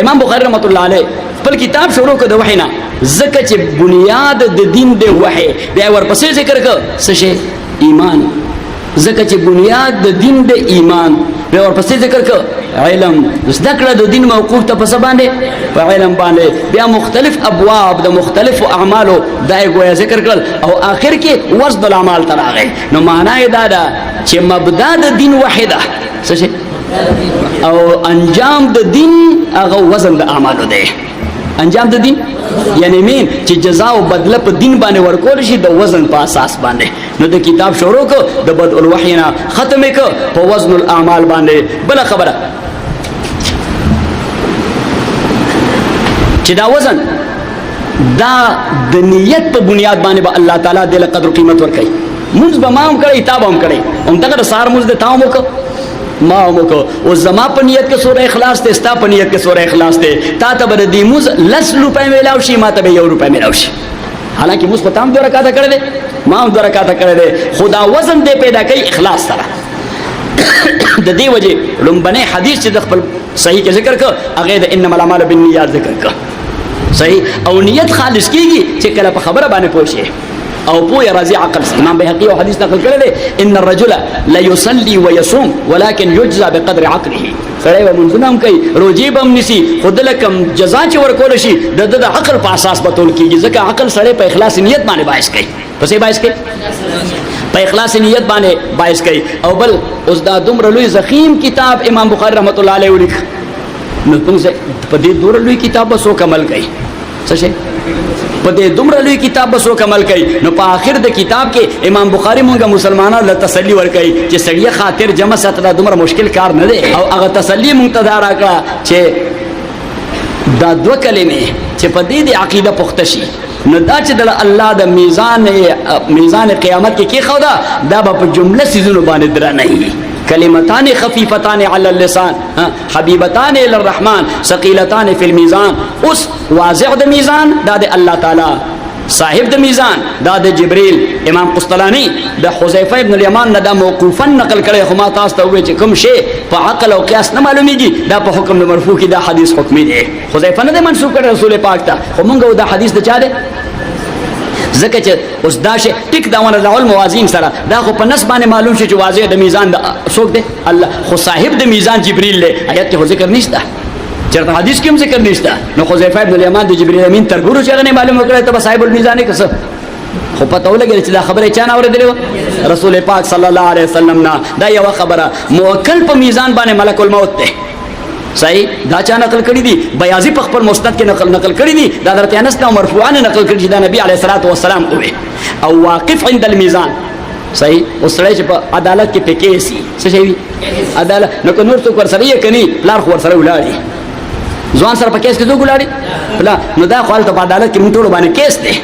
امام بخاری رحمت الله علیه خپل کتاب شروع کړ د وحی نه ځکه چې بنیاد د دین د وحی بیا ورپسې ذکر کړ څه شی ایمان ځکه چې بنیاد د دین د ایمان بیا ورپسې ذکر کړ علم زده کړه د دین موقوف ته په څه باندې په علم باندې بیا مختلف ابواب د مختلفو اعمالو دای ګویا ذکر کړل او آخر کې وزن الاعمال تر راغی نو معنا یې دا ده چې مبدا د دین واحده څه شي او انجام د دین هغه وزن د اعمالو دی انجام د دین یعنی مين چې جزاء او بدله په دین باندې ورکول شي د وزن په اساس باندې نو د کتاب شروع کو د بدء الوحی نه ختم کو په وزن الاعمال باندې بل خبره چې دا وزن دا د نیت په بنیاد باندې به الله تعالی د قدر قیمت ورکړي موږ به ما هم کړی تاب هم کړی هم دغه سار موږ د تاو مو ما موکو او زما په نیت کې سورہ اخلاص ته ستا په نیت کې سورہ اخلاص ته تا ته بر دې موز لس روپے میلاو شي ما ته 1 روپے میلاو شي حالانکه موږ په تام 2 رکعات کړل دي ما هم 2 رکعات کړل دي خدا وزن دې پیدا کوي اخلاص سره د دې وجه لومبنه حدیث چې د خپل صحیح کې ذکر کړ هغه د انما الاعمال بالنیات ذکر کړ صحیح او نیت خالص کیږي چې کله په خبره باندې پوښي او پوی راضی عقل امام بيهقي او حدیث نقل کړی دی ان الرجل لا يصلي ويصوم ولكن يجزى بقدر عقله سړی به منځونه هم کوي روجي به هم نیسي خو دله کم جزا چې ورکول شي د عقل په اساس به تول کېږي ځکه عقل سړی په اخلاص نیت باندې باعث کوي پسې باعث کوي په اخلاص نیت باندې باعث کوي او بل اوس دا دومره لوی زخیم کتاب امام بخاری رحمت الله علیه ولیک نو څنګه په دې دومره لوی کتاب به څوک عمل کوي څه شي په دې دومره لوی کتاب به څوک عمل کوي نو په آخر د کتاب کې امام بخاری مونږه مسلمانانو له تسلی ورکړي چې سړی خاطر جمع ساتل دومره مشکل کار نه دی او هغه تسلی مونږ ته راکړه چې دا دوه کلمې چې په دې د عقیده پخته شي نو دا چې د الله د میزان قیامت کې خدا دا به په جمله سيزونو باندې درنه وي كلمتان خفيفتان على اللسان حبيبتان الى الرحمن ثقيلتان في الميزان اس واضح د میزان دا د الله تعالی صاحب د میزان دا د جبريل امام قسطلاني د حذیفه ابن الیمان نه دا موقوفا نقل کړي خو ما تاسو ته وایي چې کوم شی په عقل او قیاس نه معلومیږي دا په حکم د مرفوع کې دا حدیث حکمي دی حذیفه نه منسوب کړي رسول پاک ته خو موږ دا حدیث د چا دی ځکه چې اوس دا شی ټیک دا ونه راول موازین سره دا خو په نس باندې معلوم شي چې واضح د میزان د څوک دی الله خو صاحب د میزان جبريل له آیات کې ذکر نشته چرته حدیث کې هم ذکر نشته نو حذیفه ابن الیمان د جبريل امین تر ګورو چې نه معلوم کړی ته صاحب الميزان کې څه خو پته ولګی چې دا خبره چا نه اورېدلې رسول پاک صلی الله علیه وسلم نه دا یو خبره موکل په میزان باندې ملک الموت دی صحیح دا چا نقل کړی دي بیاضی په خپل مستند کې نقل کړی دي دا حضرت انس نه مرفوعا نقل کړی دا نبی علیه الصلاه والسلام او واقف عند الميزان صحیح اوسړی چې په عدالت کې پکې سي څه شي عدالت نو کو نور څوک ورسره یې کني لار خو ورسره ولاړی ځوان سره په کیس کې څوک ولاړی بلا نو دا خپل ته په عدالت کې موږ ټول باندې کیس دی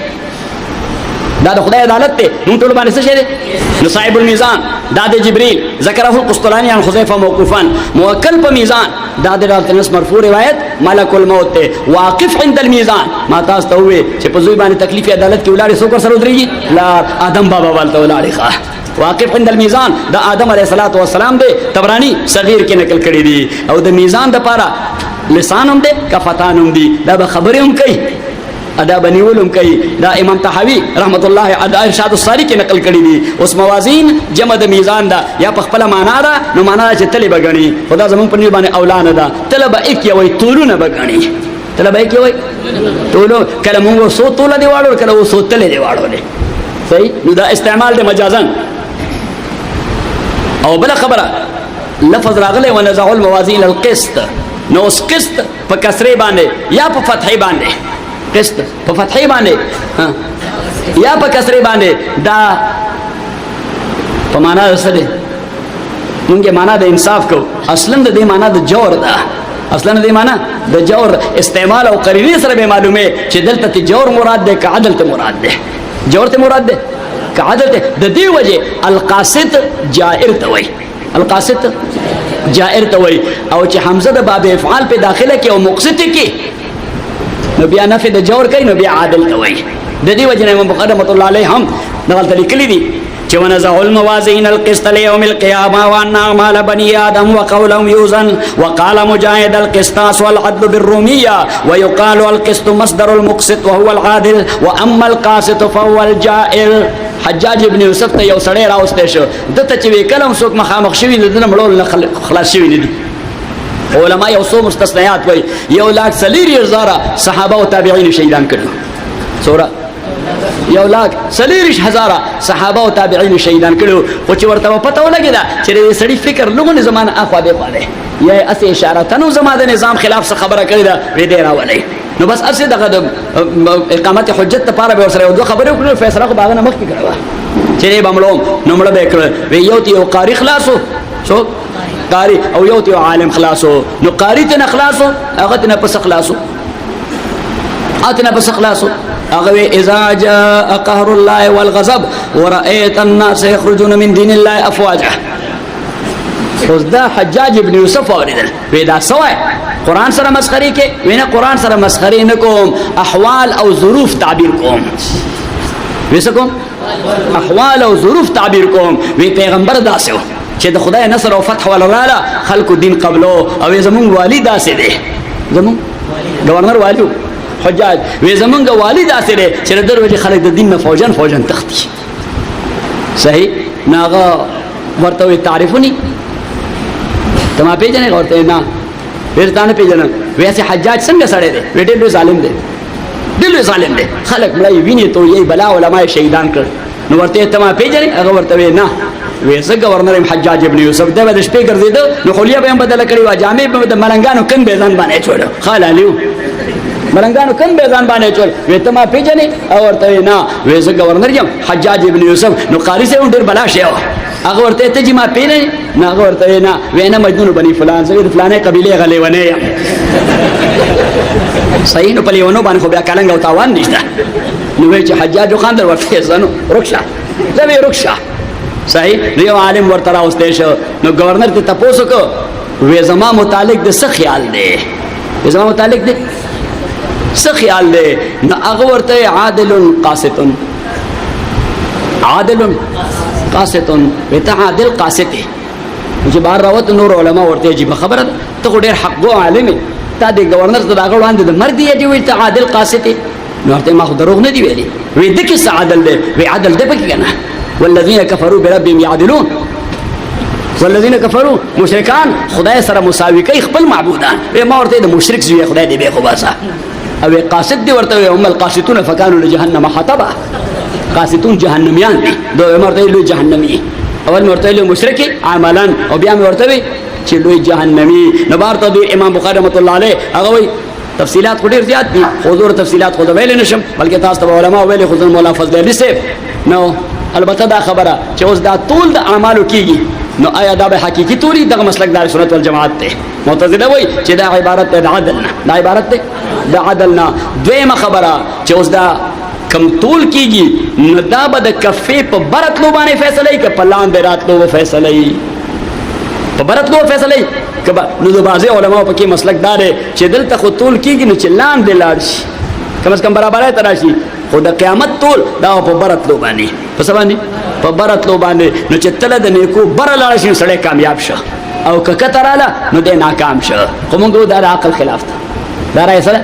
دا د خدای عدالت ته موږ ټول باندې څه شي نو صاحب الميزان دا د جبريل ذکره القسطلاني عن حذيفه موقوفا موکل په میزان دا د انس مرفوع روایت ملک الموت ته واقف عند الميزان ما تاسو ته وې چې په ځوی باندې تکلیف عدالت کې ولاړی څوک سره ودرېږي لا ادم بابا والته ولاړی ښه واقف عند الميزان دا آدم علیه السلام دی طبرانی صغیر کې نقل کړی دی او د میزان د پاره لسان هم دی کفتان هم دی دا به خبرې هم کوي ادا بنیولم کوي دا امام طحاوی رحمت الله علیه ارشاد الساری کې نقل کړی دي اوس موازین جمع د میزان دا یا په خپل معنا دا نو معنا چې تلې بغنی خدا زمون په باندې اولانه دا طلب یک وي طولونه بغنی طلب یک وي طولو کله موږ سو طول دی واړو کله سو تلې دی واړو صحیح نو دا استعمال د مجازن او بل خبره لفظ راغله ونزع الموازین القسط نو اس قسط په کسره باندې یا په فتحې باندې قسط په فتحې باندې یا په کسره باندې دا په معنا سره موږ معنا د انصاف کو اصلا د دې معنا د جور ده اصلا د دې معنا د جور استعمال او قرینه سره به معلومه چې دلته جور مراد ده که عدل ته مراد ده جور ته مراد ده که عدل ته د دې وجه القاسط جائر ته وای القاسط جائر ته وای او چې حمزه د باب افعال په داخله کې او مقصد کې نو بیا نفع د جور کوي نو بیا عادل ته وایي د دې وجه نه امام بخاری رحمۃ اللہ علیہ هم دغلت لیکلی دي چې ونزع الموازین القسط لیوم القیامه وان اعمال بني ادم وقولهم يوزن وقال مجاهد القسطاس والعدل بالروميه ويقال القسط مصدر المقسط وهو العادل واما القاسط فهو الجائر. حجاج ابن یوسف ته یو سړی راوستی شو، دته چې وی کلم څوک مخامخ شوي د دنه مړول نه خلاص شوي نه دي. علما یو څو مستثنیات وایي 1,40,000 صحابه او تابعین شهیدان کړي. څومره؟ 1,40,000 صحابه او تابعین شهیدان کړي. خو چې ورته پته ولګېده چې د سړي فکر لږونه زمانه اخوا دېخوا دی، یا اسې اشاره تنو زما د نظام خلاف څه خبره کړې ده وی دی راولئ. نو بس اسې دغه د اقامت حجت لپاره به ورسره یو دوه خبرې وکړې، فیصله خو به هغه نه مخکې کړې وه چې دی به مړوم. نو مړه به یې کړه، وی یو ته یو قاري خلاص و، څوک قاری، او یو ته یو عالم خلاص و. نو قاري ته نه خلاص و، هغه ته نه پسه خلاص و، هغه ته نه پسه خلاص و. هغه وی اذا جاء قهر الله والغضب ورأيت الناس يخرجون من دين الله افواجا. اوس دا حجاج ابن یوسف اوریدل، وی دا سوای قرآن سره مسخري کې، وینه قرآن سره مسخري نه کوم، احوال او ظروف تعبیر کوم. ویسه کوم احوال او ظروف تعبیر کوم. وی پیغمبر داسې و چې د خدای نصر او فتح ولراله خلکو دین قبلو، او زمونږ والی داسې دی، زمونږ گورنر والی حجاج وی زمونږ والی داسې دی چې د دروځي خلک د دین نه فوجن تختی. صحیح ناغه ورته وی تعریفونی تما پیژنې ورته نه ورته نه پیژنې. ویسه حجاج څنګه سړی دی؟ وی ډېر ظالم دی، ډېر ظالم دی، خلک مړی ویني ته یې بلا علماء شهیدان کړ. نو ورته تما پیژنې؟ هغه ورته وی نه. ویسه گورنر حجاج ابن یوسف دی د شپې ګرځېده، نو خولیا به هم بدله کړې وه، جامې به د ملنګانو کن به ځان باندې چوړه، خالالیو ملنګانو کن به ځان باندې چول. وی ته ما پیژنې؟ او ورته وی نه. ویسه گورنر یم حجاج ابن یوسف. نو قاری صاحب ډېر بلا شی و، هغه ورته ته چې ما پیژنې؟ نه. هغه ورته وی نه. وی نه مجنون بني فلان، زه د فلانې قبیلې هغه لیونی یم. صحیح. نو په لیونو باندې خو بیا کلنګ او تاوان نشته. نو وی چې حجاج خان در ورته ځنو رکشه زه وی رکشه. صحیح. یو عالم ورته راوستی شو، نو گورنر ته تپوس وکړو، وی زما متعلق د څه خیال دی؟ زما متعلق دی څه خیال دی؟ نو هغه ورته عادل قاسط، عادل قاسط. وی ته عادل قاسط یې. چې بهر راوت نور علما ورته عجیبه خبره ده، ته خو ډېر حقګو عالم یې، تا د گورنر ته د هغه وړاندې د مرګ دی چې وایي ته عادل قاسط یې. نو ورته ما خو دروغ نه دي ویلي. وی ده کې څه عدل دی؟ وی عدل دی پکې که نه؟ والذین کفروا بربهم یعدلون. والذین کفروا مشرکان خدای سره مساوي کوي خپل معبودان. وی ما ورته د مشرک زوی خدای دې بې خو باسه. او قاسط دی ورته وی هم القاسطون فکانوا لجهنم حطبا. قاسطون جهنميان دي، دوی مرته لوی جهنمي. اول مرته لوی مشرکی عملا، او بیا مرته وی چې لوی جهنمي. نو بارته دی امام بخاری رحمۃ اللہ علیہ هغه وی تفصیلات خو ډیر زیات دي، حضور تفصیلات خو ویل نشم، بلکې تاسو ته علماء ویل خو مولا فضل علی صاحب. نو البته دا خبره چې اوس دا ټول د اعمالو کیږي، نو آیا دا به حقیقي توری دغه مسلک دار سنت والجماعت ته؟ معتزله وای چې دا عبارت ده د عدل نه، دا عبارت ده د عدل نه. دویمه خبره چې اوس دا کم طول کیږي، نو دا به د کفې په برتلو باندې فیصله ای که په لاندې راتلو به فیصله ای؟ په برتلو فیصله ای کبا. نو د بعضې علماو پکې مسلک دا دی چې دلته خو طول کیږي، نو چې لاندې لاړ شي کم از کم برابرۍ ته راشي، خو د قیامت طول دا په برتلو باندې، په څه باندې؟ په برتلو باندې. نو چې تله د نیکو بره لاړ شي، سړی کامیاب شه، او که کته راله نو دی ناکام شه. خو مونږ دا د عقل خلاف ده، دا رایه سره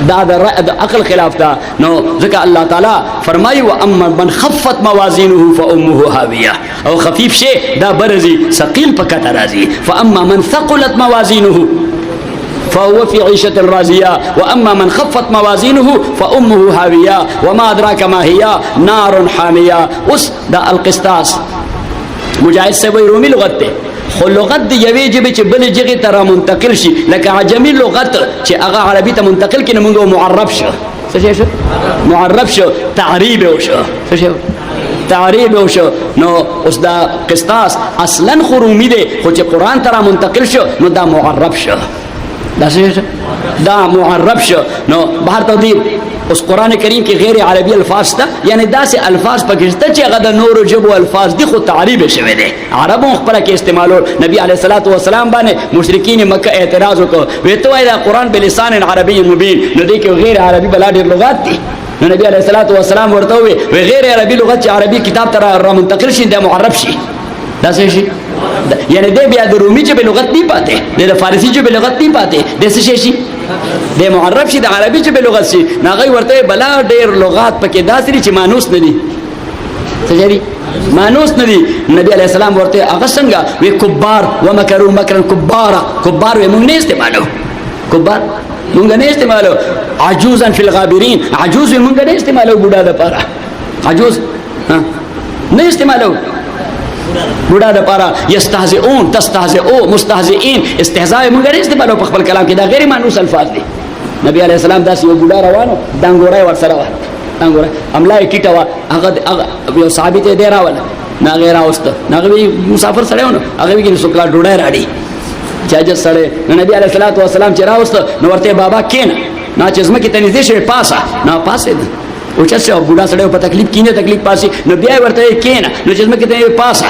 دا د عقل خلاف ده. نو ځکه الله تعالی فرمایي واما من خفت موازینه فامه هاویه، او خفیف شی دا برزي ثقيل په کته راځي. فاما من ثقلت موازینه فهو في عيشة راضية وأما من خفت موازينه فأمه هاوية وما أدراك ما هي نار حامية. اس دا القسطاس مجاهد سے وی رومی لغت تے، خو لغت دی یوی جبی چی بلی جغی ترا منتقل شی، لکه عجمی لغت چی اغا عربی تا منتقل کی نمونگو معرب شو. سشی شو؟ معرب شو، تعریب شو. سشی تعریب شو. نو اس دا قسطاس اصلا خرومی دے، خو چی قرآن ترا منتقل شو نو دا معرب شو. دا معرب شو. نو بہر تقدیر اس قرآن کریم کی غیر عربی الفاظ تا، یعنی دا سے الفاظ پکشتا چی اغا دا نور و جب و الفاظ دی خود تعریب شوے دے، عربوں اخبرہ کے استعمالو. نبی علیہ السلام بانے مشرکین مکہ اعتراض کو ویتو دا قرآن بلسان عربی مبین، نو دے کہ غیر عربی بلا دیر لغات دی، نو نبی علیہ الصلوۃ والسلام ورته وی غیر عربي لغت چې عربي کتاب تر را منتقل شي د معرب شي دا څه شي یعنی دې بیا د رومي ژبې لغت نه پاتې د فارسی ژبې لغت نه پاتې د څه شي د معرب شي د عربي ژبې لغت شي ناغي ورته بلا ډېر لغات پکې داسري چې مانوس نه دي څه مانوس نه دي نبی علیہ السلام ورته هغه څنګه وی کبار ومکروا مکرا کبارا کبار وی موږ نه استعمالو کبار موږ نه استعمالو عجوزا فی الغابرین عجوز موږ نه استعمالو بوډا د پاره عجوز نه استعمالو بوډا د پاره یستهزئون تستهزئو مستهزئین استهزاء موږ نه استعمالو په خپل کلام کې دا غیر مانوس الفاظ دي نبی علیہ السلام داسې یو بوډا روانو دانګورای ورسره و دانګورای املای کیټه وا هغه یو صحابي ته دی راول نا غیر اوست نا غوی مسافر سره ونه هغه وی سوکلا ډوډۍ راړي چاجه سره نبی علیہ الصلوۃ والسلام چې راوست نو ورته بابا کین نا چې زما کې تنځ دې شه پاسا نا پاسه او چې څو بوډا سره په تکلیف کینه تکلیف پاسي نو بیا ورته کین نو چې زما کې تنځ پاسا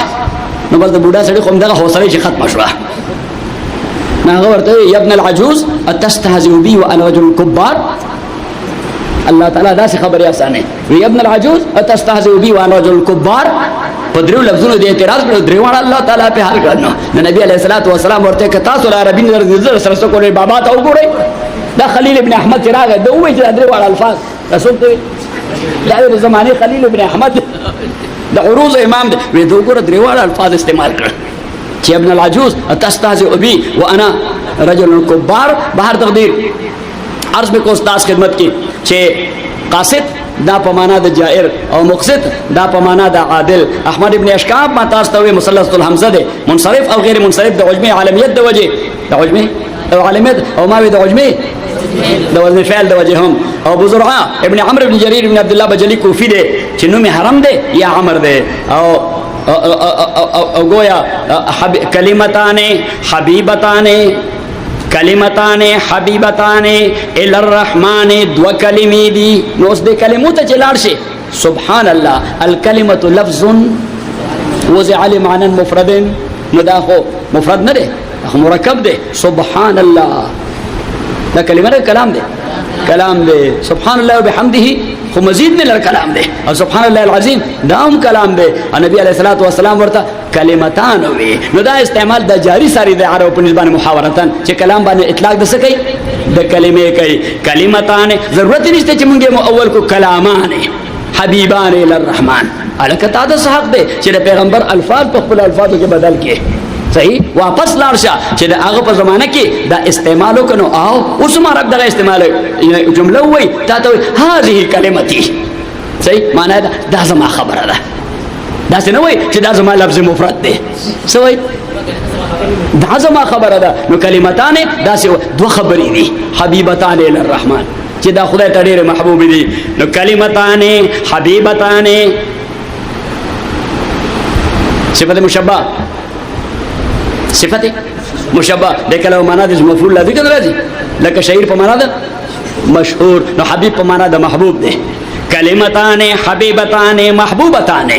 نو بل بوډا سره کوم دغه حوصله چې ختم شوه نا ورته یا ابن العجوز اتستهزئ بي وانا رجل كبار الله تعالی دا څه خبره اسانه وی ابن العجوز اتستهزئ بي وانا رجل كبار په درو لفظونو د اعتراض کړو دریوان الله تعالی په حل کړنو نبی علیہ الصلوۃ والسلام ورته کتا سره عربی نظر سره څه کولې بابا ته وګورئ دا خلیل ابن احمد چې راغی دا وایي چې دریوان الفاظ رسول ته دا د زمانه خلیل ابن احمد د عروض امام دی وی دا وګوره دریوان الفاظ استعمال کړ چې ابن العجوز اتستهزئ بي وانا رجل كبار بهر تقدیر عرض میں کو استاد خدمت کی چې قاصد دا پمانا د جائر او مقصد دا پمانا د عادل احمد ابن اشکاب ما تاسو ته مثلث الحمزه ده منصرف او غیر منصرف د عجمه عالمیت د وجه د عجمه او عالمیت او ما د عجمه د وزن فعل د وجه هم او ابو زرعه ابن عمرو ابن جرير ابن عبد الله بجلی کوفی ده چې نوم حرم ده یا عمر ده او گویا کلمتان حبیبتان کلمتان حبیبتان الی الرحمن دو کلمی دی نو اس دے کلمو تا چلار شے سبحان اللہ الکلمت لفظ وضع لمعنى مفرد نداخو مفرد نہ دے مرکب دے سبحان اللہ دا کلمہ دے کلام دے کلام دے سبحان اللہ وبحمدہ خو مزید میں لر کلام دے اور سبحان اللہ العظیم دام کلام دے اور نبی علیہ الصلوۃ والسلام ورتا کلمتان ہوئے نو دا استعمال دا جاری ساری دے عرب پنځبان محاورتن چې کلام باندې اطلاق د سکی د کلمې کوي کلمتان ضرورت نشته چې مونږه اول کو کلامان حبیبان للرحمن الکه تا د حق دے چې د پیغمبر الفاظ په خپل الفاظو کې بدل کې صحیح واپس لارشا چې د هغه په زمانه کې دا استعمالو کنو او اوس ما رب دغه استعمال جمله وای تا ته هذه کلمتي صحیح معنی دا زما خبره ده دا څه نه وای چې دا زما لفظ مفرد دی سوای دا زما خبره ده نو کلمتان دا څه دوه خبرې دي حبیبتان للرحمن چې دا خدای ته ډېر محبوب دي نو کلمتان حبیبتان صفت مشبہ صفت مشبہ دیکھ لو مانا دے مفعول لا ذکر راځي لکه شعیر په معنا ده مشهور نو حبیب په معنا ده محبوب ده کلمتان حبیبتان محبوبتان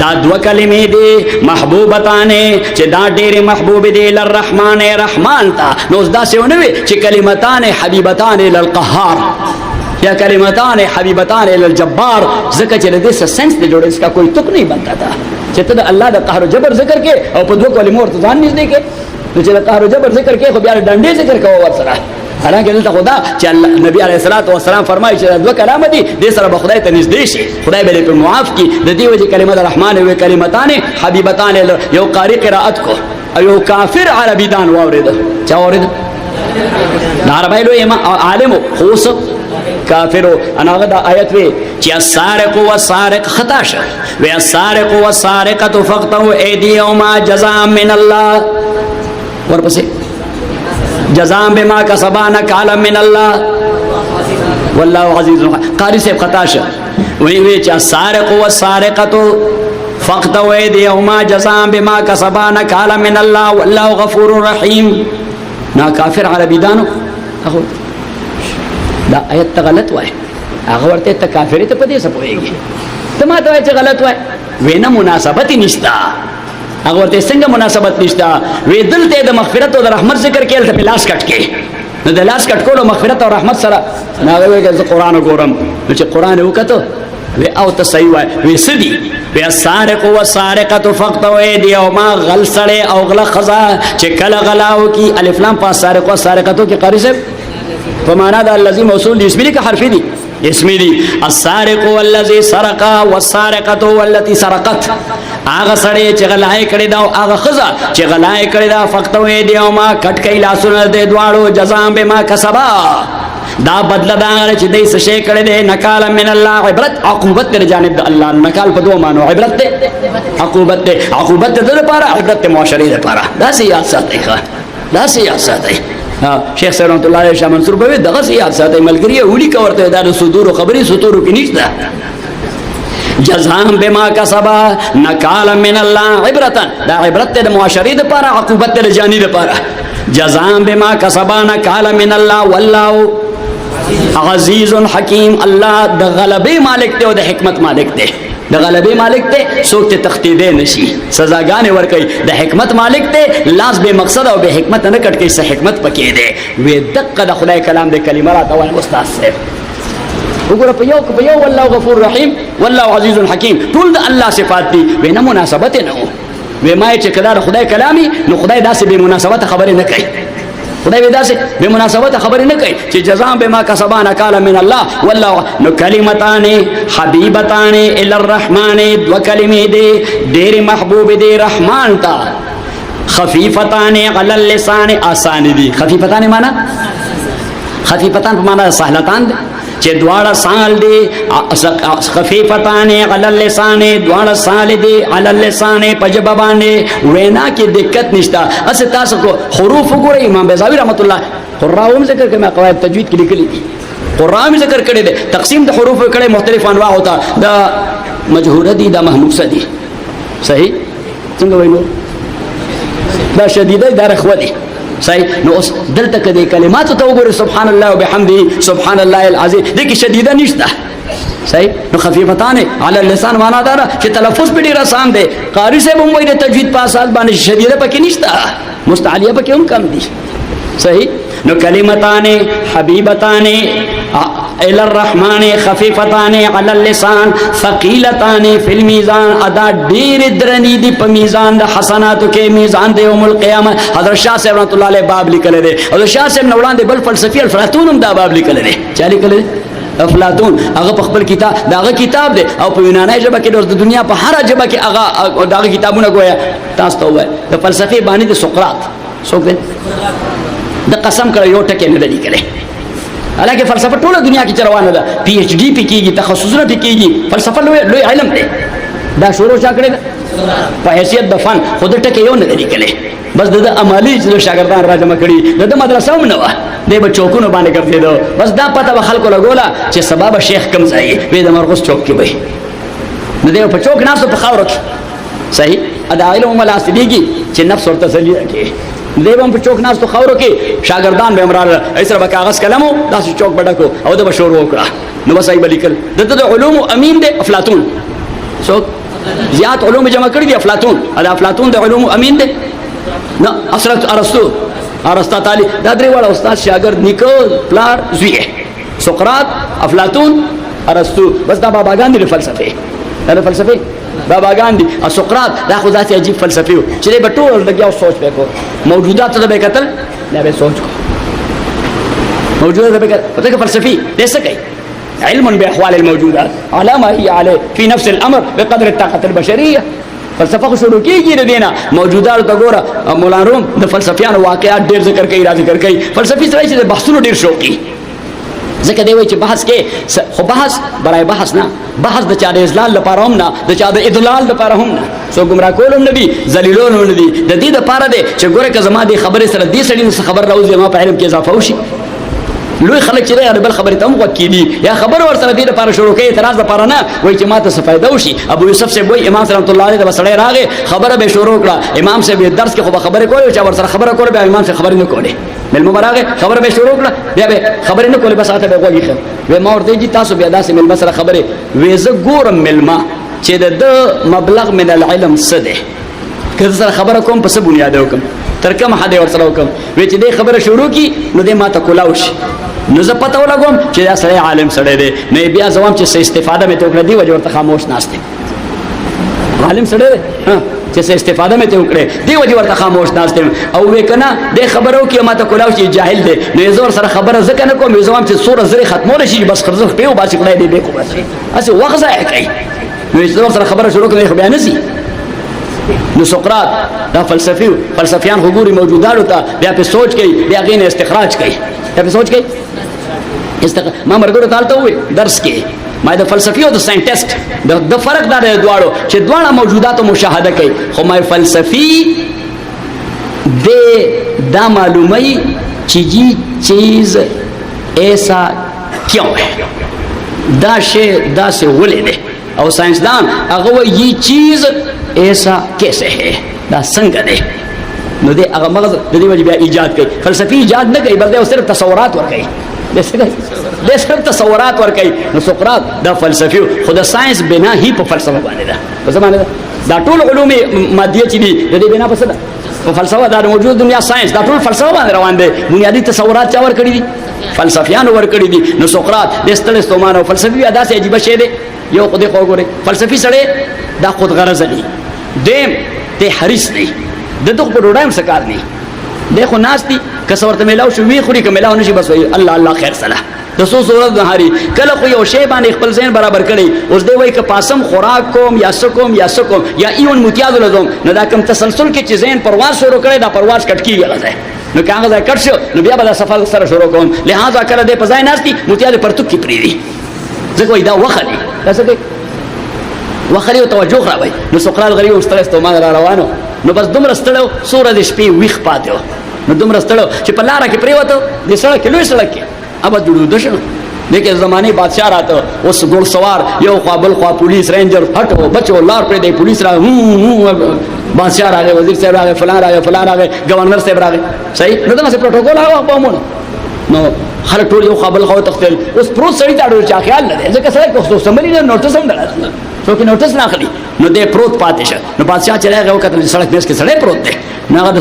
دا دو کلمې دي محبوبتان چې دا ډېر محبوب دي للرحمن رحمان تا نو دا څه ونوي چې کلمتان حبیبتان للقهار یا کلمتان حبیبتان للجبار ذکر چې د دې سنس د جوړ اس کا کوئی تک نہیں بنتا تھا چې ته د الله د قهر او جبر ذکر کې او په دوه کلمو ورته ځان نږدې کې نو چې د قهر او جبر ذکر کې خو بیا ډنډې ذکر کوو ورسره حالانکه دلته خدا چې نبی علیه الصلاۃ والسلام فرمایي چې دوه کلام دي د سره به خدای ته نږدې شي خدای به له معاف کی د دې وجه کلمه الرحمن او کلمتان حبیبتان یو قاری قرات کو او یو کافر عربی دان واورید چا واورید عربی له عالم خوص کافرو انا غدا آیت وی چې السارق والسارق خطا شه و السارق والسارقه فقطعوا ايديهما جزاء من الله ورپسې جزاء بما كسبا نكالا من الله والله عزيز قاری سے خطا شه وی چې السارق والسارقه فقطعوا ايديهما جزاء بما كسبا نكالا من الله والله غفور رحيم نا کافر عربی دانو اخو دا آیت ته غلط وای هغه ورته ته کافر ته پدې څه پوهیږي ته ما ته چې غلط وای وینا مناسبت نشتا هغه ورته څنګه مناسبت نشتا وی دلته د مغفرت او د رحمت ذکر کې الته پلاس کټ کې نو د لاس کټکول او مغفرت او رحمت سره هغه وایي زه قرآن ګورم. نو چې قرآن وکړو وی او ته صحیح وای وی سدي وی السارق والسارقه فقطعوا ايديهما غل سړی او غله خزا چې کله غلاو کی الف لام په سارق او سارقتو کې قاری صاحب په معنا د الذي موصول اسمی دي که حرفي دي؟ اسمی دي. السارق والذي سرق والسارقه والتي سرقت هغه سړی چې غلای کړی دا او هغه خزا چې غلای کړی دا فقطعوا ايديهما کټ کای لاسونه د دواړو جزاء بما کسبا دا بدله دا چې دای څه شي کړی دی نکال من الله عبرت عقوبت در جانب د الله نکال په دوه معنی عبرت دی عقوبت دی عقوبت د لپاره عبرت معاشري لپاره دا سیاست ساتي دا سیاست ساتي شیخ صاحب رحمت الله علیه شاه منصور به دغه سیاست ساتي ملګری ولي کورته دا صدور خبري ستورو کې نشته جزاء بما کسبا نکال من الله عبرتا دا عبرت د معاشري لپاره عقوبت د جانب لپاره جزاء بما کسبا نکال من الله والله عزیز حکیم. الله د غلبې مالک دی او د حکمت مالک دی. د غلبې مالک دی څوک ته تختیدې نشي سزاګانې ورکوي. د حکمت مالک دی لاس به مقصد او به حکمت نه کټ کوي څه حکمت پکې دی. وی دقه د خدای کلام د کلمه راته وایم استاد صاحب وګوره په یو والله غفور رحیم والله عزیز حکیم ټول د الله صفات دي. وی نه مناسبت نه وی ما چې کله د خدای کلامي نو خدای داسې به مناسبت خبرې نه کوي. خدای به داسې به مناسبت خبرې نه کوي چې جزاء بما کسبا نکال من الله والله. نو کلمتان حبیبتان الی الرحمن دو کلمې دي ډېرې محبوب دي رحمان ته. خفیفتان علی اللسان آسان دي. خفیفتان معنا خفیفتان په معنا سهلتان دي چې دواړه سال دي. خفیفتان علی اللسان دواړه سال دي علی اللسان په ژبه باندې وینا کې دقت نشته. اس تاسو کو حروف وګورئ امام بیضاوی رحمت الله قراء ذکر کړي ما قواعد تجوید کې لیکلي دي قراء ذکر کړي دي تقسیم د حروف کړي مختلف انواع ہوتا دا مجهوره دي دا محموسه دي صحیح څنګه وینو دا شدیده دا رخوه دي صحیح. نو اوس دلته کدي کلمات ته وګورئ سبحان الله وبحمده سبحان الله العظیم دغه شدیده نشته صحیح. نو خفیفتان علی اللسان معنا دا چې تلفظ په ډیر آسان دی. قاری صاحب هم وایي د تجوید په اساس باندې شدیده پکې نشته مستعلیه پکې هم کم دي صحیح. نو کلمتان حبیبتان الی الرحمن خفیفتان علی اللسان ثقیلتان فی المیزان ادا ډیر درنی دی په میزان د حسناتو کې میزان د یوم القیامه. حضرت شاه صاحب رحمت الله علیه باب لیکل دي او شاه صاحب نو وړاندې بل فلسفي افلاطون هم دا باب لیکل دي. چا لیکل دي؟ افلاطون. هغه په خپل کتاب داغه کتاب دی او په یوناني ژبه کې د دنیا په هر ژبه کې هغه داغه کتابونه ګویا تاسو ته وای د فلسفي باندې د سقراط څوک دی د قسم کړه یو ټکی نه دی کړي. حالانکه فلسفه ټوله دنیا کې روانه ده پی ایچ ډی پې کېږي تخصصونه پې کېږي فلسفه لوی علم دی. دا شروع چا کړی ده په حیثیت د فن خو د ټکی یو نه دی کړي بس د عملی چې شاګردان را جمع کړي د مدرسه هم نه وه دی به چوکونو باندې ګرځېدو بس دا پته به خلکو لګوله چې سبا به شیخ کوم ځای وی د مرغوس چوک کې به نو دی په چوک ناستو په خاورو کې صحیح. دا علم هم لاسلیږي چې نفس ورته تسلي راکړي. دی به هم په چوک ناستو خاورو کې شاګردان به هم راغله ایسره به کاغذ قلم و داسې چوک به ډک او ده به شروع وکړه نو بس ای به لیکل دته د علومو امین دی افلاطون. څوک زیات علوم جمع کړي دي افلاطون. دا افلاطون د علومو امین دی نه ارسطو ارسطاطالی دا درې واړه استاد شاګرد نیکه پلار زوی سقراط افلاطون ارسطو بس دا باباګان دي فلسفه دا فلسفه باباګان دي. سقراط دا خو ذات عجیب فلسفي و چې به ټول لګیا سوچ وکړو موجودات ته به قتل نه به سوچ کو موجودات به قتل فلسفي دې څه کوي علم باحوال الموجودات على ما هي عليه في نفس الامر بقدر الطاقه البشريه. فلسفه خو شروع کیږي د دینه موجودات ته ګوره مولانا روم د فلسفیانو واقعات ډیر ذکر کوي را ذکر کوي. فلسفي سره چې د بحثونو ډیر شوقي ځکه دی وایي چې بحث کې خو بحث برای بحث نه بحث د چا د اضلال لپاره هم نه د چا د اضلال لپاره هم نه څو ګمراه کول هم نه دي ذلیلول هم نه دي د دې لپاره دی چې ګوره که زما دې خبرې سره دې سړي خبر راوځي ما په علم کې اضافه وشي. لوی خلک چې دی بل خبرې ته هم غوږ کېدي یا خبر ورسره دې لپاره شروع کوي اعتراض لپاره نه وایي چې ما ته څه فایده وشي. ابو یوسف صاحب وایي امام رحمت الله علیه ته به سړی راغی خبره به شروع کړه امام صاحب درس کې خو به خبرې کولې چې ورسره خبره کوله بیا امام صاحب خبرې نه کولې مېلمه به راغی خبره به شروع کړه بیا به خبرې نه کولې بس هغه ته به غوږ ایښی وایي ما ورته وایي تاسو بیا داسې مېلمه سره خبرې وایي زه ګورم مېلمه چې د مبلغ من العلم څه دی که زه سره خبره کوم په څه بنیاد وکړم تر کوم حد ورسره وکم وې چې دې خبره شروع کی نو دې ما ته کولاو شي نو زه پته ولګوم چې دا سړی عالم سړی دی نو بیا زوام چې څه استفاده مې ته وکړه دی وجه ورته خاموش ناست دی عالم سړی دی چې څه استفاده مې ته وکړه دی وجه ورته خاموش ناست دی او وې کنه دې خبرو کې ما ته کولاو شي جاهل دی نو زور سره خبره ځکه نه کوم زوام چې سوره زری ختمول شي بس خرزه په باسي کړای دی به کو بس اسه وخت ځای کوي نو زور سره خبره شروع کړي خو بیان نسی نو سقراط دا فلسفیان خبوري موجودات ته بیا په سوچ کوي بیا غین استخراج کوي بیا په سوچ کوي ما مرګورو تالته وي درس کې ما د فلسفي او د ساينټیست د فرق دا دی دواړو چې دواړه موجودات مشاهده کوي خو ما فلسفي د دا معلومي چې یہ چیز ایسا کیوں ہے دا شی دا سے ولې ده او ساينسدان هغه وایي یہ چیز ایسا کیسے ہے دا څنګه ده نو دې هغه مغز د دې وجه بیا ایجاد کوي فلسفي ایجاد نه کوي بلکې صرف تصورات ور کوي د صرف تصورات ور کوي نو سقراط دا فلسفي خو د ساينس بنا هی په فلسفه باندې ده په زمانه ده دا ټول علوم مادیه چې دي د دې بنا په څه ده په فلسفه دا موجود دنیا ساينس دا ټول فلسفه باندې روان دي بنیادی تصورات چا ور کړی دي فلسفیان ور کړی دي نو سقراط د ستل استومان او فلسفي ادا سه عجیب شی دی یو خو دې خو ګوره فلسفي سره دا خود غرض دی دیم ته حریص دی دغه په ډوډایم سکار نه دیکھو ناس دي کسورته ملاو شو وی خوري کملاو نشي بس وی الله الله خیر صلاح د سو صورت نهاري کله خو یو شی باندې خپل ذهن برابر کړي اوس دی وای ک پاسم خوراک کوم یا سکوم یا ایون متیاذ لزوم نو دا کوم تسلسل کې چې ذهن پرواز شروع کړي دا پرواز کټ کیږي غځه نو کاغذ کټ شو نو بیا به سفر سره شروع کوم لہذا کله دې پځای ناس دي متیاذ پرتو کې پری دي ځکه وای دا وخلي تاسو کې وخلي او توجه راوي نو سقراط غریب واستل استومان را روانو نو بس دومره ستړو سورہ د شپې ویخ پاتو نو دومره ستړو چې په لار کې پریوته د سړک لوي سړک کې ابا جوړو دشنو دغه زمانه بادشاہ راته اوس ګور سوار یو خپل خوا پولیس رینجر هټو بچو لار پر دی پولیس را بادشاہ راغی وزیر صاحب راغی فلان راغی گورنر صاحب راغی صحیح نو دا څه پروتوکول هغه پامونه نو خلک ټول یو خپل خو تختل اوس پروت سړی ته اړو چا خیال نه ځکه سړی کوڅو سمري نه نوټس هم درځي څوک نوټس نه اخلي نو دې پروت پاتې شه نو بادشاہ چلای غو کتل سړک دیس کې سړی پروت دی نو هغه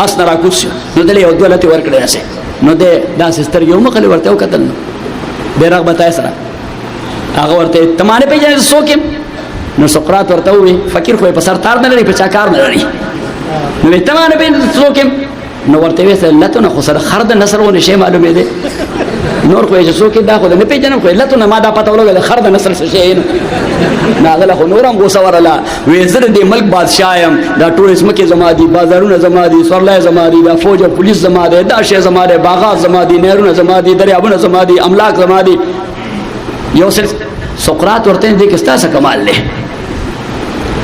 اس نه راکوس نو دلې یو دولت ورکړی اسه نو دې دا سستر یو مخله ورته وکتل به رغبت یې سره هغه ورته تمانه پیژنې څوک نو سقراط ورته وی فقیر خو په سر تار نه لري په چا کار نه لري نو تمانه پیژنې څوک نو ورته وی سره لته خو سره خرد نصر ونه شی معلومه ده نور خو یې څوک دا خو نه پیژنم خو لته ما دا پته ولګل خرد نصر څه شی نه ناغله خو نورم غوسورلا وزیر د ملک بادشاہ يم دا ټوریزم کې زما دي بازارونه زما دي سورلای زما دي دا فوج او پولیس زما دي دا شی زما دي باغات زما دي نهرونه زما دي دریابونه زما دي املاک زما دي یو سر سقراط ورته دې کې ستاسو کمال له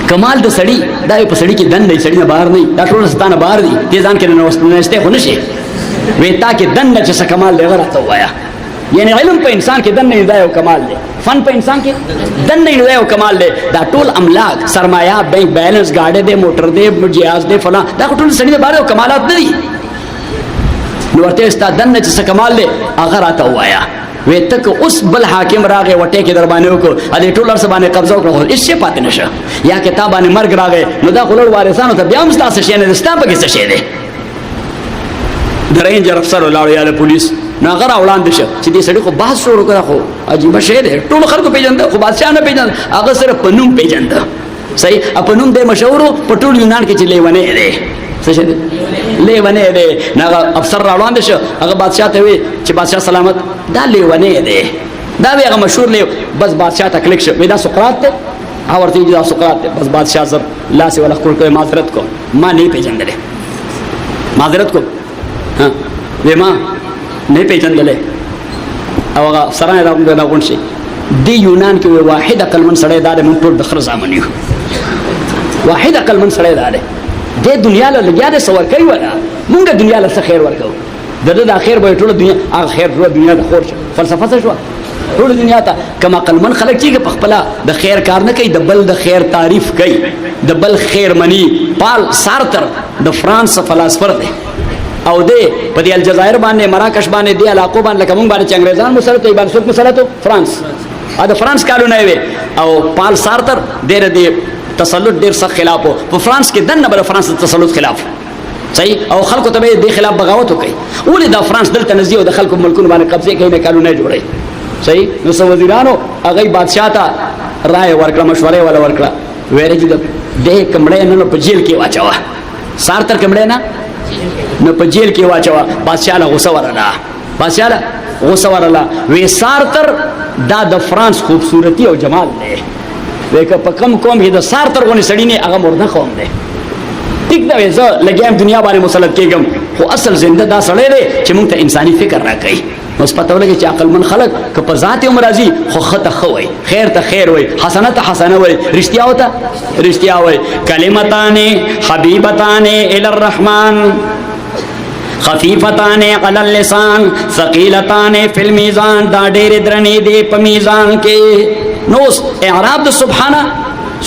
کمال د سړی دا په سړی کې دن نه سړی نه بهر نه دا ټول ستانه بهر دي دې ځان کې نه نشته خو نشي وې تا کې دن چې څه کمال لغه راته وایا یعنی علم په انسان کې دن نه دی او کمال دی فن په انسان کې دن نه دی او کمال دی دا ټول املاک سرمایه بینک بیلنس گاډي دی موټر دی جهاز دی فلان دا ټول سړي د باره کمالات نه دي نو ورته ستا دن نه چې کمال دی هغه راته وایا وې تک اوس بل حاکم راغی وټه کې در باندې وکړه ا دې ټول سره باندې قبضه وکړه هیڅ شي پاتې نشه یا کتابانه مرګ راغی نو دا خلل وارثانو ته بیا هم تاسو شي نه ستا په کې څه شي دی درینجر افسر ولاړ یا پولیس ناغره وړاندې شه چې دې سړي خو بحث شروع کړه خو عجیب شی دی ټول خلکو پیژنده خو بادشاہ نه پیژنده هغه سره پنوم پیژنده صحیح اپنوم دې مشهور په ټول یونان کې چې لیونه دی څه شي لیونه دی ناغه افسر وړاندې شه هغه بادشاہ ته وی چې بادشاہ سلامت دا لیونه دی دا به هغه مشهور لی بس بادشاہ ته کلیک شه دا سقراط ته اورته دا سقراط ته بس بادشاہ سر لاس ولا خپل کوي معذرت کو ما نه پیژندل معذرت کو ها وېما نه پیژندلې او هغه سره دا غون شي دی یونان کې واحد عقل من سړی دا د مونږ ټول د خر زامن یو واحد عقل من سړی دا د دنیا له لګیا د سور کوي ولا مونږ دنیا له خیر ورکو دغه د اخر به ټول دنیا اخر ټول دنیا د خور فلسفه څه شو ټول دنیا ته کما عقل من خلک چې په خپل د خیر کار نه کوي د بل د خیر تعریف کوي د بل خیر منی پال سارتر د فرانس فلسفر دی او دې په دې الجزائر باندې مراکش باندې دې علاقو باندې لکه مونږ باندې انګريزان مسلط کوي باندې څوک مسلط فرانس دا فرانس کالونه وي او پال سارتر ډېر دې تسلط ډېر سخت خلاف په فرانس کې دنه بل فرانس تسلط خلاف صحیح او خلکو ته د خلاف بغاوت وکړي ولې د فرانس دلته نزدې او د خلکو ملکونو باندې قبضه کوي نه قانون نه جوړي صحیح نو سو وزیرانو هغه بادشاہ ته رائے ورکړه مشوره ولا ورکړه ویره چې د کمړې نه په جیل کې واچوا سار تر کمړې نه نو په جیل کې واچوا بادشاہ له غوسه ورلا بادشاہ له غوسه ورلا وې سار تر دا د فرانس خوبصورتي او جمال دی وکه په کم قوم کې د سار تر غونې سړی نه هغه مرده قوم دی ټیک دا زه لګیم دنیا باندې مسلط کېږم خو اصل زنده دا سړی دی چې موږ ته انساني فکر راکړي اوس پته ولګي چې عقل من خلق که په ذات هم راځي خو خطه خو وي خیر ته خیر وي حسنه ته حسنه وي رښتیا وته رښتیا وي کلمتان حبیبتان الی الرحمن خفیفتان علی اللسان ثقیلتان فی المیزان دا ډېر درنې دي په میزان کې نو اعراب د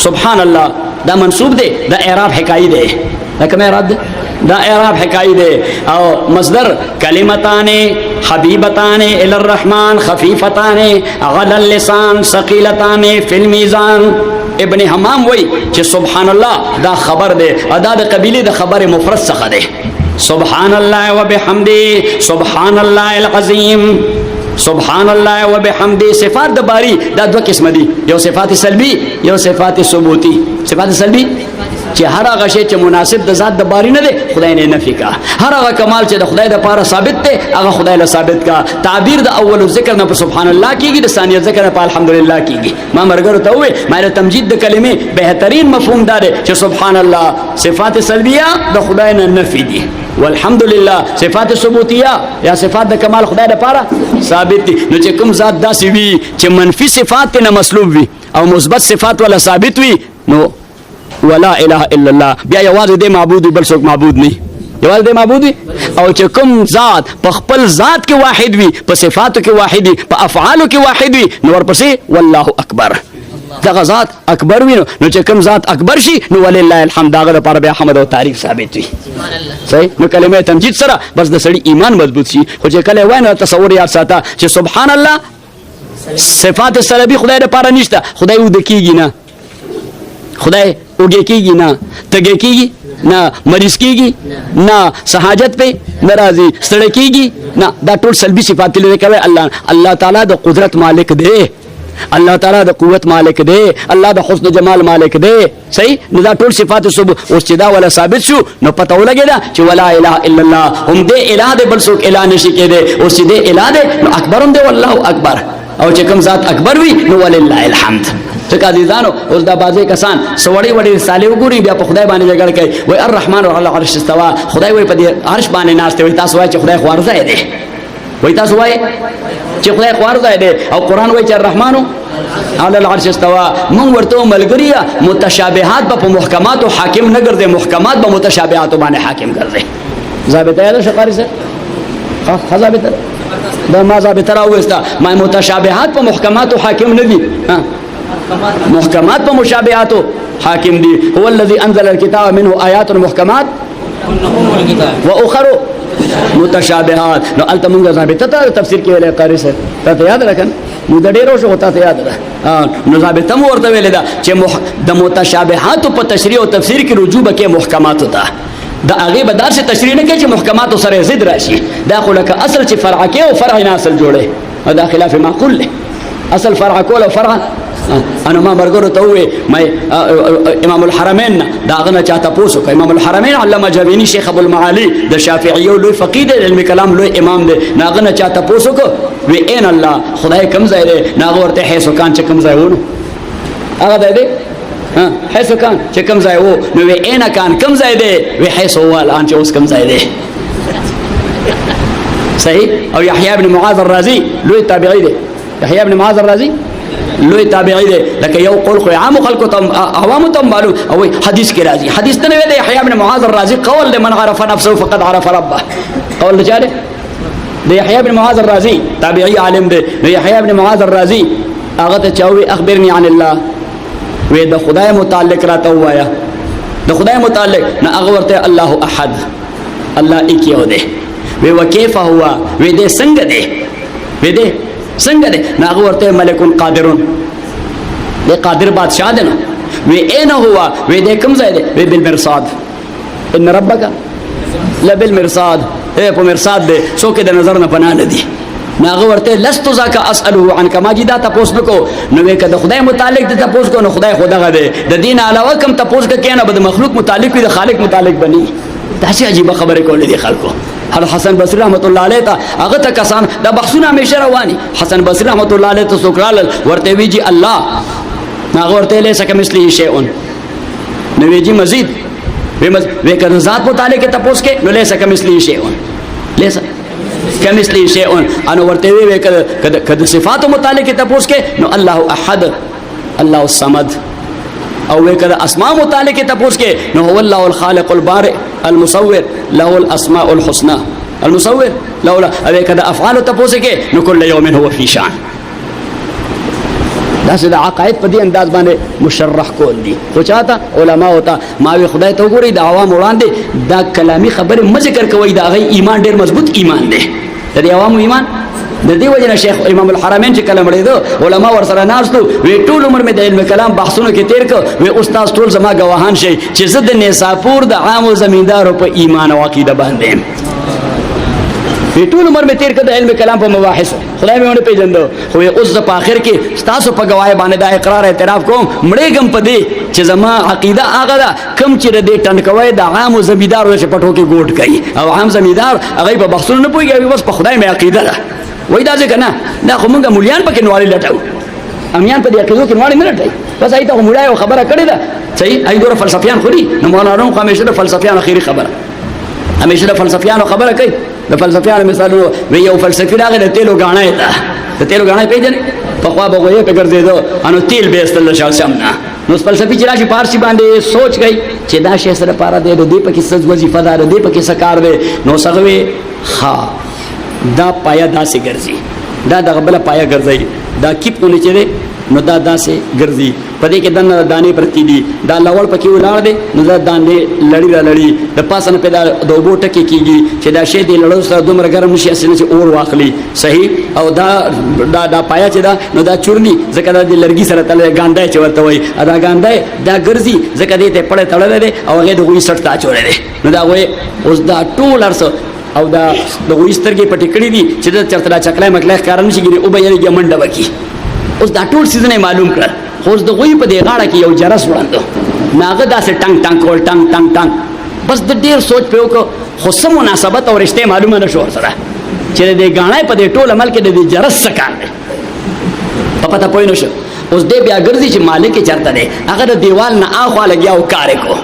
سبحان الله دا منصوب دی دا اعراب حکایي دی دا کوم اعراب دی دا اعراب حکایي دی او مصدر کلمتان حبیبتان الی الرحمن خفیفتان علی اللسان ثقیلتان فی المیزان ابن حمام وای چې سبحان الله دا خبر دی ادا د قبیله د خبر مفرد څخه دی سبحان الله وبحمده سبحان الله العظیم سبحان الله وبحمده صفات د باری دا دوه قسم دي یو صفات سلبی یو صفات ثبوتی صفات سلبی چې هر هغه شی چې مناسب د ذات د باری نه دی خدای نه نفي کا هر هغه کمال چې د خدای د پاره ثابت دی هغه خدای له ثابت کا تعبیر د اول ذکر نه په سبحان الله کیږي د ثانیه ذکر نه په الحمدلله کیږي ما مرګرو ته وې مې تمجید د کلمې بهترین مفهوم دا دی چې سبحان الله صفات سلبیه د خدای نه نفي دي والحمدلله صفات ثبوتیه یا صفات د کمال خدای د پاره ثابت دي نو چې کوم ذات داسې وي چې منفي صفات نه مسلوب وي او مثبت صفات ولا ثابت وي نو ولا اله الا الله بیا یوازې د معبود بل څوک معبود نه یوازې د معبود او چې کوم ذات په خپل ذات کې واحد وي په صفاتو کې واحد وي په افعالو کې واحد وي نو ورپسې والله اکبر دغه ذات اکبر وي نو چې کوم ذات اکبر شي نو ولله الحمد دغه لپاره بیا حمد او تعریف ثابت وي صحیح نو کلمه تمجید سره بس د سړي ایمان مضبوط شي خو چې کله وای نو تصور یاد ساته چې سبحان الله صفات سلبی خدای لپاره نشته خدای ود کیږي نه خدای اوږه کیږي نه تګه کیږي نه مریض کیږي نه سہاجت په ناراضي ستړی کیږي نه دا ټول سلبي صفات لري کوي الله تعالی د قدرت مالک دی الله تعالی د قوت مالک دی الله د حسن جمال مالک دی صحیح نو دا ټول صفات سب اوس چې دا ولا ثابت شو نو پته ولګی دا چې ولا اله الا الله هم دې اله دې بل څوک اله نشي کېده اوس دې اله دې نو اکبر هم دې والله اکبر او چې کوم ذات اکبر وي نو ولله الحمد ځکه عزیزانو اوس دا بازي کسان سوړی وړي رساله وګوري بیا په خدای باندې جګړه کوي وای الرحمن علی العرش استوى خدای وای په دې عرش باندې ناشته وای تاسو وای چې خدای خوار ځای دی وای تاسو وای چې خدای خوار ځای دی او قران وای چې الرحمن علی العرش استوى مونږ ورته ملګریا متشابهات په محکمات او حاکم نه ګرځي محکمات په متشابهات باندې حاکم ګرځي ضابطه یاد شقاری سره ضابطه دا ما ضابطه راوسته ما متشابهات په محکمات او حاکم نه دي محکمات په مشابهات حاکم دي هو الذي انزل الكتاب منه آیات محکمات واخر متشابهات نو التمنګ ضابطه تفسیر کې ویل قاری سره ته یاد راکن نو د ډیرو شو ته یاد را نو ضابطه مو ورته ویل دا چې د متشابهات په تشریح او تفسیر کې رجوع کې محکمات ہوتا دا هغه به داسې تشریح نه کوي چې محکمات سره ضد راشي دا خو لکه اصل چې فرع کې او فرع نه اصل جوړي دا خلاف معقول له اصل فرع کول او فرع انا ما مرګرو ته وې ما امام الحرمین دا غنه چاته پوسو امام الحرمین علامه جوینی شیخ ابو المعالی د شافعیو لوی فقيه د علم کلام لوی امام دی ناغنه چاته پوسو کو وی ان الله خدای کم ځای دی ناغه ورته هي سکان چې کم ځای ونه هغه دی حيث كان چې کم ځای وو نو وی ان کان کم ځای دی وی حيث هو الان چې اوس کم ځای دی صحیح او يحيى ابن معاذ الرازي لوی تابعی دی يحيى ابن معاذ الرازي لوی تابعی دی لکه یو قول خو عام خلکو تم عوام تم معلوم او حدیث کې راځي حدیث ته ویل يحيى ابن معاذ الرازي قول لمن عرف نفسه فقد عرف ربه قول لجاره دی يحيى ابن معاذ الرازي تابعی عالم دی يحيى ابن معاذ الرازي هغه ته چاوي اخبرني عن الله وې د خدای متعلق راته وایا د خدای متعلق نه هغه ورته الله احد الله یو دی وې وکيف هو وې دې څنګه دی وې دې څنګه دی نه هغه ورته ملک قادرون دې قادر بادشاہ دی نو وې اين هو وې دې کوم ځای دی وې بالمرصاد ان ربک لبل مرصاد په مرصاد دے سو کې د نظر نه پناه نه دي. ناغه ورته لست ذاک اساله عن کما جدا تاسو نکو نو وې کده خدای متعلق د تاسو کو نو خدای خدا غده د دین علاوه کم تاسو کنه بد مخلوق متعلق وي د خالق متعلق بني. دا څه عجیب خبره کولې دي خلکو. هر حسن بصری رحمت الله علیه ته هغه ته کسان د بحثونه همیشه رواني. حسن بصری رحمت الله علیه ته سوکرال ورته ویجی الله هغه ورته له سکه مثلی شیء نو ویجی مزید وې کده ذات متعلق تاسو کې نو له سکه مثلی شیء له کمثلی شیء انو ورته وی کده صفات متعلق تاسو کې نو الله احد الله الصمد او وی کده اسماء متعلق تاسو کې نو هو الله الخالق البارئ المصور له الاسماء الحسنى المصور له او کده افعال تاسو کې نو کل یوم هو فی شان. دا څه د عقاید په دې انداز باندې مشرح کول دي. خو چاته علما ہوتا ما وی خدای ته وګوري د عوام وړاندې دا کلامی خبره م ذکر کوي دا غي ایمان ډیر مضبوط ایمان دی د عوام ایمان. د دې وجه نه شیخ امام الحرمین چې کلم لري دو علما ور سره ناستو وی ټول عمر مې د علم کلام بحثونو کې تیر کو وی استاد ټول زما گواهان شي چې زه د نصابور د عام زمیندارو په ایمان او عقیده باندې ټول عمر مې تیر کړ د علم کلام په مباحث خدای مې ونه پیژندو. خو اوس په اخر کې تاسو په گواهی باندې دا اقرار اعتراف کوم مړې ګم پدې چې زما عقیده هغه ده کم چې د ټنکوي د عام زمیندارو چې پټو کې ګوټ کوي او عام زمیندار هغه په بحثونو نه پويږي بس په خدای مې عقیده ده وای دا ځکه نه دا خو موږ مولیان پکې نوالي لټاو امیان په دې عقیدو کې نوالي نه لټای بس ایته مولا یو خبره کړې ده صحیح ای ګوره فلسفیان خوري نو مولانا خو همیشه د فلسفیان اخیری خبره همیشه د فلسفیان خبره کوي. د فلسفیانو مثالو وی یو فلسفي راغی د تیلو غاڼه ده د تیلو غاڼه پیژنې په خوا بغوی په ګرځېدو انو تیل به استل شال سمنا نو فلسفي چې راشي پارسی باندې سوچ گئی چې دا شی سره پاره دی د دې په کې څه وظیفه ده د دې په کې څه کار دی نو سغوي ها دا پایا داسې ګرځي دا د غبل پایا ګرځي دا کیپ نه چره نو دا داسې ګرځي پدې کې دنه دانې پرتی دي دا لوړ پکې ولاړ دي نو دا دانې لړی را لړی د پاسه نه پیدا د وبو ټکی کیږي چې دا شی دی لړو سره دومره ګرم شي اسنه چې اور واخلي صحیح او دا پایا چې دا نو دا چورني ځکه دا د لرګي سره تل ګاندای چې ورته وای دا ګاندای دا ګرځي ځکه دې ته پړې تړلې دي او هغه د وې سټ تا چولې دي نو دا وای اوس دا ټول ارسو او دا د وې سترګې پټې کړې دي چې دا چرته چکلای مکلای کارن شي ګری او به یې منډه وکي اوس دا ټول سيزونه معلوم کړ خو د غوی په دې غاړه کې یو جرس وړاندو ناغه داسې ټنګ ټنګ کول ټنګ ټنګ ټنګ بس د ډیر سوچ په وکړو خو سم مناسبت او رشته معلومه نشو سره چې دې غاڼه په دې ټول عمل کې د جرس څخه کار دی په پته پوه نشو. اوس دې بیا ګرځي چې مالک چرته دی هغه د دیوال نه اخوا لګیاو کار کو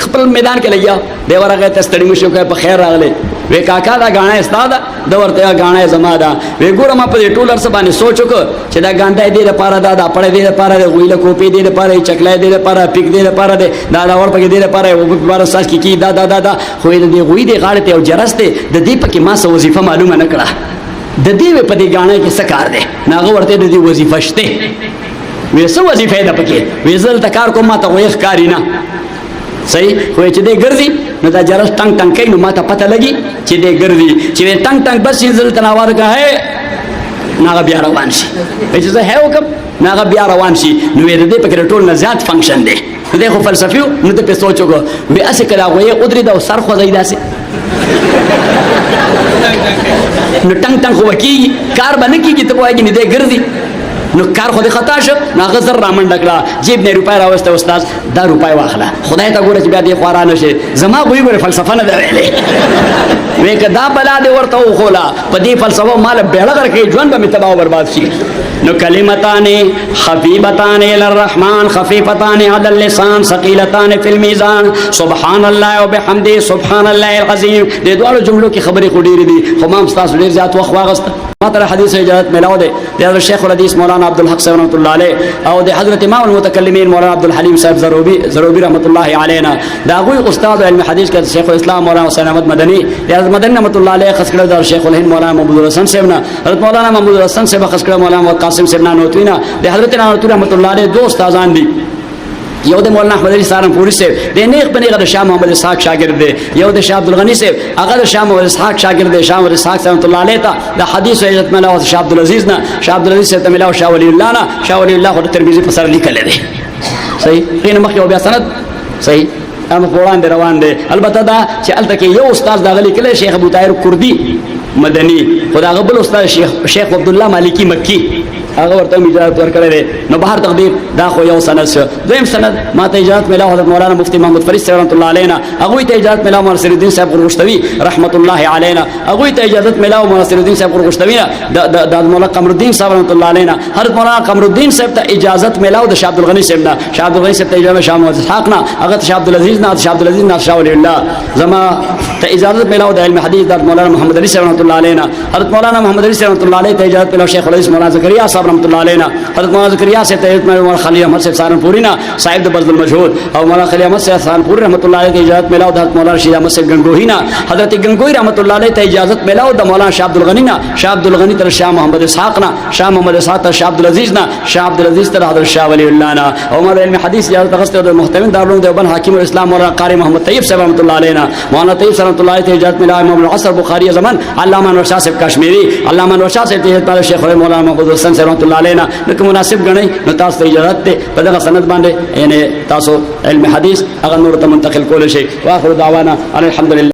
خپل میدان کې لګیا دی ورغه ته ستړي مشو په خیر راغله وی کاکا دا غاڼه استاد د ورته غاڼه زما دا وی ګوره ما په ټولر سره باندې سوچ وکړ چې دا غاڼه دې لپاره دا پړې دې لپاره غویله کوپی دې لپاره چکلای دې لپاره پیک دې لپاره دا ور پکې دې لپاره او په بار ساس کې دا خو دې غوی دې غاړه ته او جرسته د دې پکې ما څه وظیفه معلومه نه کړه د دې په دې غاڼه کې څه کار دی ناغه ورته د دې وظیفه شته وې څه وظیفه ده پکې وې زل تکار کوم ما ته وې ښکاری نه صحیح خو چې دې ګرځي نو دا جرس ټنګ ټنګ کوي نو ماته پته لګي چې دې ګرځي چې ټنګ ټنګ بس یې تناوار کوي ناغه بیا روان شي چې زه هیوکم ناغه بیا روان شي نو دې پکې ټول نه زیات فنکشن دی دې خو فلسفي نو ته په سوچو کو وې اسه کړه وې ودري دا سر خو ځای داسې نو ټنګ ټنګ خو کیږي کار باندې کیږي ته وایي نه دې ګرځي نو کار خو دې خطا شو ناغه زر رامن ډکړه جیب نه روپای راوسته استاد دا روپای واخله خدای ته ګوره چې بیا دې خوارانه شي زما وی ګوره فلسفه نه ده ویلې وې کدا بلا دې ورته وخولا په دې فلسفه مال بیړه ورکې ژوند به تباہ او برباد شي. نو کلمتان خفیفتان الی الرحمن خفیفتان علی اللسان ثقیلتان فی المیزان سبحان الله وبحمده سبحان الله العظیم دې دوه جملو کې خبرې خډيري دي خو ما استاد ډیر زیات وخت واغسته ما تر حدیث اجازت ملاو ده د شیخ الحدیث مولانا عبدالحق صاحب رحمۃ اللہ علیہ او د حضرت امام المتکلمین مولانا عبدالحلیم صاحب ضروبی رحمۃ اللہ علینا دا غوی استاد علم حدیث کا شیخ الاسلام مولانا حسین احمد مدنی د مدنی رحمۃ اللہ علیہ خسکڑ د شیخ الہند مولانا محمود الحسن صاحب نا حضرت مولانا محمود الحسن صاحب خسکڑ مولانا قاسم صاحب نانوتوینا د حضرت نانوتوی رحمۃ اللہ علیہ دو استادان دي یو د مولانا احمد علی سهارنپوری صاحب د نیک بنیغه د شاه محمد اسحاق شاګرد دی یو د شاه عبدالغنی صاحب هغه د شاه محمد اسحاق شاګرد دی شاه محمد اسحاق رحمۃ اللہ علیہ ته د حدیث عزت ملا او شاه عبدالعزیز نه شاه عبدالعزیز صاحب ملا او شاه ولی الله نه شاه ولی الله خو د ترمذی په سر لیکل دی صحیح غیر مخکې او بیا سند صحیح ام وړاندې روان دی. البته دا چې هلته کې یو استاد دغه لیکلی شیخ ابو طاهر کردي مدني، خو د هغه بل استاد شیخ عبدالله مالکی مکی هغه ورته اجازه ورکړې ده. نو بهر تقدیر دا خو یو سند شو. دویم سند ما ته اجازه ملاو حضرت مولانا مفتی محمد فرید صاحب رحمۃ اللہ علینا، هغه ته اجازه ملاو مولانا نصیر الدین صاحب قرغشتوی رحمۃ اللہ علینا، هغه ته اجازه ملاو مولانا نصیر الدین صاحب قرغشتوی د مولانا قمر الدین صاحب رحمۃ اللہ علینا، حضرت مولانا قمر الدین صاحب ته اجازه ملاو د شاه عبد الغنی صاحب نه، شاه عبد الغنی صاحب ته اجازه شاه محمد اسحاق نه، هغه شاه عبد العزيز نه، شاه عبد العزيز نه شاه ولی الله زما ته اجازه ملاو د علم حدیث د مولانا محمد علی صاحب رحمۃ اللہ علینا، حضرت مولانا محمد علی صاحب رحمۃ اللہ علیہ ته اجازه ملاو شیخ الحدیث مولانا زکریا صاحب رحمۃ اللہ علینا، حضرت مولانا زکریا سے تیت میں مولانا خلیل احمد سے سہارنپوری نا صاحب د بذل المجهود اور مولانا خلیل احمد سے سہارنپوری رحمۃ اللہ علیہ کی اجازت ملاو حضرت مولانا رشید احمد سے گنگوہی نا، حضرت گنگوہی رحمۃ اللہ علیہ ته اجازت ملاو د مولانا شاه عبد الغنی نا، شاه عبد الغنی تر شاه محمد اسحاق نا، شاه محمد اسحاق تر شاه عبد العزيز نا، شاه عبد العزيز تر حضرت شاه ولی اللہ نا. اور مولانا علم حدیث اجازت غسل د محتمل دارالعلوم دیوبند حکیم الاسلام مولانا قاری محمد طیب صاحب رحمۃ اللہ علیہ نا، مولانا طیب صاحب رحمۃ اللہ علیہ ته اجازت ملاو امام العصر بخاری زمان علامہ انور شاہ صاحب کشمیری، علامہ انور شاہ صاحب ته شیخ مولانا محمد حسن صاحب رحمۃ اللہ علیہ نا، نو مناسب غنی نو تاسو اجازه ته په دغه سند باندې یعنی تاسو علم حدیث هغه نور ته منتقل کول شي. واخر دعوانا الحمدلله.